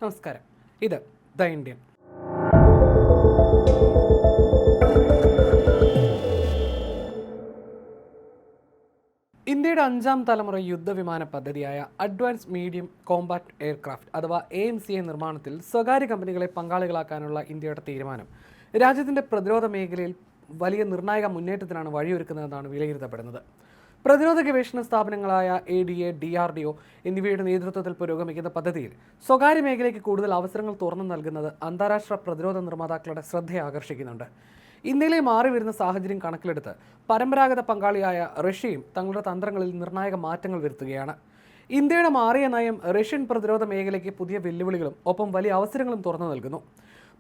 നമസ്കാരം. ഇത് the Indian. ഇന്ത്യയുടെ 5ാം തലമുറ യുദ്ധവിമാന പദ്ധതിയായ അഡ്വാൻസ് മീഡിയം കോമ്പാറ്റ് എയർക്രാഫ്റ്റ് അഥവാ AMCA നിർമ്മാണത്തിൽ സ്വകാര്യ കമ്പനികളെ പങ്കാളികളാക്കാനുള്ള ഇന്ത്യയുടെ തീരുമാനം രാജ്യത്തിൻ്റെ പ്രതിരോധ മേഖലയിൽ വലിയ നിർണായക മുന്നേറ്റത്തിനാണ് വഴിയൊരുക്കുന്നതെന്നാണ് വിലയിരുത്തപ്പെടുന്നത്. പ്രതിരോധ ഗവേഷണ സ്ഥാപനങ്ങളായ ADA, DRDO എന്നിവയുടെ നേതൃത്വത്തിൽ പുരോഗമിക്കുന്ന പദ്ധതിയിൽ സ്വകാര്യ മേഖലയ്ക്ക് കൂടുതൽ അവസരങ്ങൾ തുറന്നു നൽകുന്നത് അന്താരാഷ്ട്ര പ്രതിരോധ നിർമ്മാതാക്കളുടെ ശ്രദ്ധയെ ആകർഷിക്കുന്നുണ്ട്. ഇന്ത്യയിലെ മാറി വരുന്ന സാഹചര്യം കണക്കിലെടുത്ത് പരമ്പരാഗത പങ്കാളിയായ റഷ്യയും തങ്ങളുടെ തന്ത്രങ്ങളിൽ നിർണായക മാറ്റങ്ങൾ വരുത്തുകയാണ്. ഇന്ത്യയുടെ മാറിയ നയം റഷ്യൻ പ്രതിരോധ മേഖലയ്ക്ക് പുതിയ വെല്ലുവിളികളും ഒപ്പം വലിയ അവസരങ്ങളും തുറന്നു നൽകുന്നു.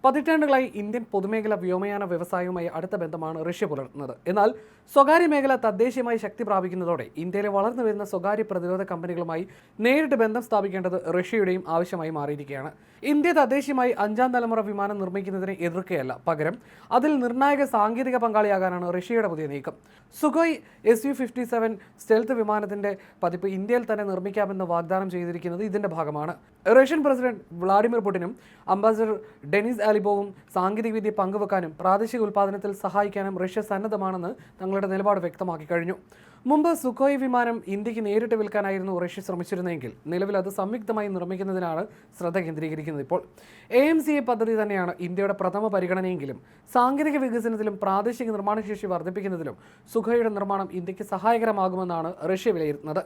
പതിറ്റാണ്ടുകളായി ഇന്ത്യൻ പൊതുമേഖല വ്യോമയാന വ്യവസായവുമായി അടുത്ത ബന്ധമാണ് റഷ്യ പുലർത്തുന്നത്. എന്നാൽ സ്വകാര്യ മേഖല തദ്ദേശീയമായി ശക്തി പ്രാപിക്കുന്നതോടെ ഇന്ത്യയിലെ വളർന്നു വരുന്ന സ്വകാര്യ പ്രതിരോധ കമ്പനികളുമായി നേരിട്ട് ബന്ധം സ്ഥാപിക്കേണ്ടത് റഷ്യയുടെയും ആവശ്യമായി മാറിയിരിക്കുകയാണ്. ഇന്ത്യ തദ്ദേശീയമായി 5ാം തലമുറ വിമാനം നിർമ്മിക്കുന്നതിനെ എതിർക്കുകയല്ല, പകരം അതിൽ നിർണായക സാങ്കേതിക പങ്കാളിയാകാനാണ് റഷ്യയുടെ പുതിയ നീക്കം. സുഖോയ് Su-57 സ്റ്റെൽത്ത് വിമാനത്തിന്റെ പതിപ്പ് ഇന്ത്യയിൽ തന്നെ നിർമ്മിക്കാമെന്ന് വാഗ്ദാനം ചെയ്തിരിക്കുന്നത് ഇതിന്റെ ഭാഗമാണ്. റഷ്യൻ പ്രസിഡന്റ് വ്ളാഡിമിർ പുടിനും അംബാസഡർ ഡെനിസ് ആലിബോവും സാങ്കേതികവിദ്യ പങ്കുവെക്കാനും പ്രാദേശിക ഉൽപ്പാദനത്തിൽ സഹായിക്കാനും റഷ്യ സന്നദ്ധമാണെന്ന് തങ്ങളുടെ നിലപാട് വ്യക്തമാക്കി കഴിഞ്ഞു. മുമ്പ് സുഖോയ് വിമാനം ഇന്ത്യക്ക് നേരിട്ട് വിൽക്കാനായിരുന്നു റഷ്യ ശ്രമിച്ചിരുന്നതെങ്കിൽ നിലവിൽ അത് സംയുക്തമായി നിർമ്മിക്കുന്നതിനാണ് ശ്രദ്ധ കേന്ദ്രീകരിക്കുന്നത്. ഇപ്പോൾ AMCA പദ്ധതി തന്നെയാണ് ഇന്ത്യയുടെ പ്രഥമ പരിഗണനയെങ്കിലും സാങ്കേതിക വികസനത്തിലും പ്രാദേശിക നിർമ്മാണശേഷി വർദ്ധിപ്പിക്കുന്നതിലും സുഖോയുടെ നിർമ്മാണം ഇന്ത്യക്ക് സഹായകരമാകുമെന്നാണ് റഷ്യ വിലയിരുത്തുന്നത്.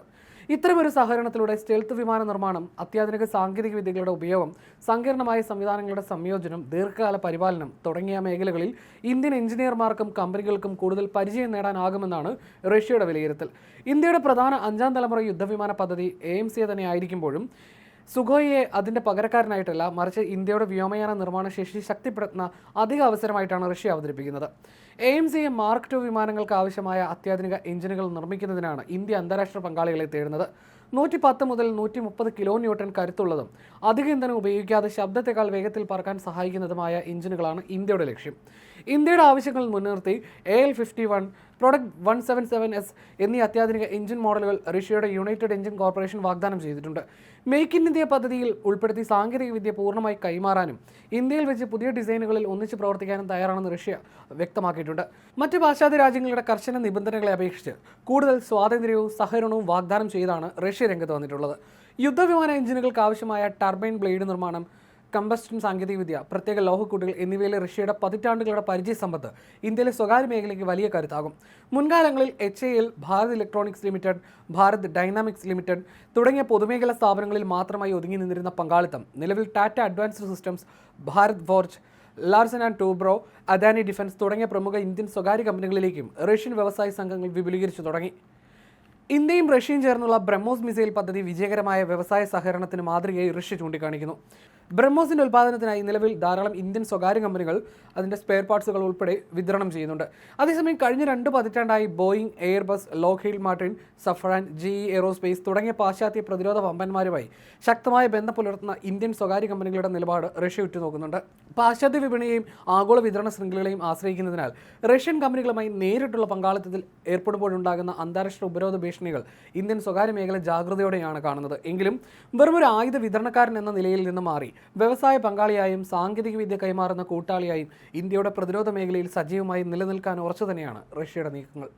ഇത്തരമൊരു സഹകരണത്തിലൂടെ സ്റ്റെൽത്ത് വിമാന നിർമ്മാണം, അത്യാധുനിക സാങ്കേതിക വിദ്യകളുടെ ഉപയോഗം, സങ്കീർണമായ സംവിധാനങ്ങളുടെ സംയോജനം, ദീർഘകാല പരിപാലനം തുടങ്ങിയ മേഖലകളിൽ ഇന്ത്യൻ എഞ്ചിനീയർമാർക്കും കമ്പനികൾക്കും കൂടുതൽ പരിചയം നേടാനാകുമെന്നാണ് റഷ്യയുടെ വിലയിരുത്തൽ. ഇന്ത്യയുടെ പ്രധാന 5ാം തലമുറ യുദ്ധവിമാന പദ്ധതി AMCA തന്നെ ആയിരിക്കുമ്പോഴും സുഖോയിയെ അതിൻ്റെ പകരക്കാരനായിട്ടല്ല, മറിച്ച് ഇന്ത്യയുടെ വ്യോമയാന നിർമ്മാണ ശേഷി ശക്തിപ്പെടുത്തുന്ന അധിക അവസരമായിട്ടാണ് റഷ്യ അവതരിപ്പിക്കുന്നത്. AMCA Mark II വിമാനങ്ങൾക്ക് ആവശ്യമായ അത്യാധുനിക എഞ്ചിനുകൾ നിർമ്മിക്കുന്നതിനാണ് ഇന്ത്യ അന്താരാഷ്ട്ര പങ്കാളികളെ തേടുന്നത്. 110 മുതൽ 130 കിലോ ന്യൂട്ടൺ കരുത്തുള്ളതും അധിക ഇന്ധനം ഉപയോഗിക്കാതെ ശബ്ദത്തെക്കാൾ വേഗത്തിൽ പറക്കാൻ സഹായിക്കുന്നതുമായ എഞ്ചിനുകളാണ് ഇന്ത്യയുടെ ലക്ഷ്യം. ഇന്ത്യയുടെ ആവശ്യങ്ങൾ മുൻനിർത്തി AL-51, പ്രൊഡക്റ്റ് 177S എന്നീ അത്യാധുനിക എഞ്ചിൻ മോഡലുകൾ റഷ്യയുടെ യുണൈറ്റഡ് എഞ്ചിൻ കോർപ്പറേഷൻ വാഗ്ദാനം ചെയ്തിട്ടുണ്ട്. മേക്ക് ഇൻ ഇന്ത്യ പദ്ധതിയിൽ ഉൾപ്പെടുത്തി സാങ്കേതികവിദ്യ പൂർണ്ണമായി കൈമാറാനും ഇന്ത്യയിൽ വെച്ച് പുതിയ ഡിസൈനുകളിൽ ഒന്നിച്ച് പ്രവർത്തിക്കാനും തയ്യാറാണെന്ന് റഷ്യ വ്യക്തമാക്കിയിട്ടുണ്ട്. മറ്റ് പാശ്ചാത്യ രാജ്യങ്ങളുടെ കർശന നിബന്ധനകളെ അപേക്ഷിച്ച് കൂടുതൽ സ്വാതന്ത്ര്യവും സഹകരണവും വാഗ്ദാനം ചെയ്താണ് റഷ്യ രംഗത്ത് വന്നിട്ടുള്ളത്. യുദ്ധവിമാന എഞ്ചിനുകൾക്ക് ആവശ്യമായ ടർബൈൻ ബ്ലേഡ് നിർമ്മാണം, കമ്പസ്റ്റൻ സാങ്കേതികവിദ്യ, പ്രത്യേക ലോഹക്കൂട്ടുകൾ എന്നിവയിലെ റഷ്യയുടെ പതിറ്റാണ്ടുകളുടെ പരിചയസമ്പത്ത് ഇന്ത്യയിലെ സ്വകാര്യ മേഖലയ്ക്ക് വലിയ കരുത്താകും. മുൻകാലങ്ങളിൽ HAL, Bharat electronics limited, Bharat dynamics limited തുടങ്ങിയ പൊതുമേഖലാ സ്ഥാപനങ്ങളിൽ മാത്രമായി ഒതുങ്ങി നിന്നിരുന്ന പങ്കാളിത്തം നിലവിൽ Tata advanced systems, Bharat forge, Larsen and Toubro, Adani defence തുടങ്ങിയ പ്രമുഖ ഇന്ത്യൻ സ്വകാര്യ കമ്പനികളിലേക്കും റഷ്യൻ വ്യവസായ സംഘങ്ങൾ വിപുലീകരിച്ചു തുടങ്ങി. ഇന്ത്യയും റഷ്യയും ചേർന്നുള്ള ബ്രഹ്മോസ് മിസൈൽ പദ്ധതി വിജയകരമായ വ്യവസായ സഹകരണത്തിന് മാതൃകയായി റഷ്യ ചൂണ്ടിക്കാണിക്കുന്നു. ബ്രഹ്മോസിൻ്റെ ഉൽപ്പാദനത്തിനായി നിലവിൽ ധാരാളം ഇന്ത്യൻ സ്വകാര്യ കമ്പനികൾ അതിൻ്റെ സ്പെയർ പാർട്സുകൾ ഉൾപ്പെടെ വിതരണം ചെയ്യുന്നുണ്ട്. അതേസമയം കഴിഞ്ഞ 2 പതിറ്റാണ്ടായി Boeing, Airbus, Lockheed Martin, Safran, GE aerospace തുടങ്ങിയ പാശ്ചാത്യ പ്രതിരോധ വമ്പന്മാരുമായി ശക്തമായ ബന്ധം പുലർത്തുന്ന ഇന്ത്യൻ സ്വകാര്യ കമ്പനികളുടെ നിലപാട് റഷ്യ ഉറ്റുനോക്കുന്നുണ്ട്. പാശ്ചാത്യ വിപണിയെയും ആഗോള വിതരണ ശൃംഖലകളെയും ആശ്രയിക്കുന്നതിനാൽ റഷ്യൻ കമ്പനികളുമായി നേരിട്ടുള്ള പങ്കാളിത്തത്തിൽ ഏർപ്പെടുമ്പോഴുണ്ടാകുന്ന അന്താരാഷ്ട്ര ഉപരോധ ഭീഷണികൾ ഇന്ത്യൻ സ്വകാര്യ മേഖല ജാഗ്രതയോടെയാണ് കാണുന്നത്. എങ്കിലും വെറുമൊരു ആയുധ വിതരണക്കാരൻ എന്ന നിലയിൽ നിന്ന് മാറി വ്യവസായ പങ്കാളിയായും സാങ്കേതികവിദ്യ കൈമാറുന്ന കൂട്ടാളിയായും ഇന്ത്യയുടെ പ്രതിരോധ മേഖലയിൽ സജീവമായി നിലനിൽക്കാൻ ഉറച്ചു തന്നെയാണ് റഷ്യയുടെ നീക്കങ്ങൾ.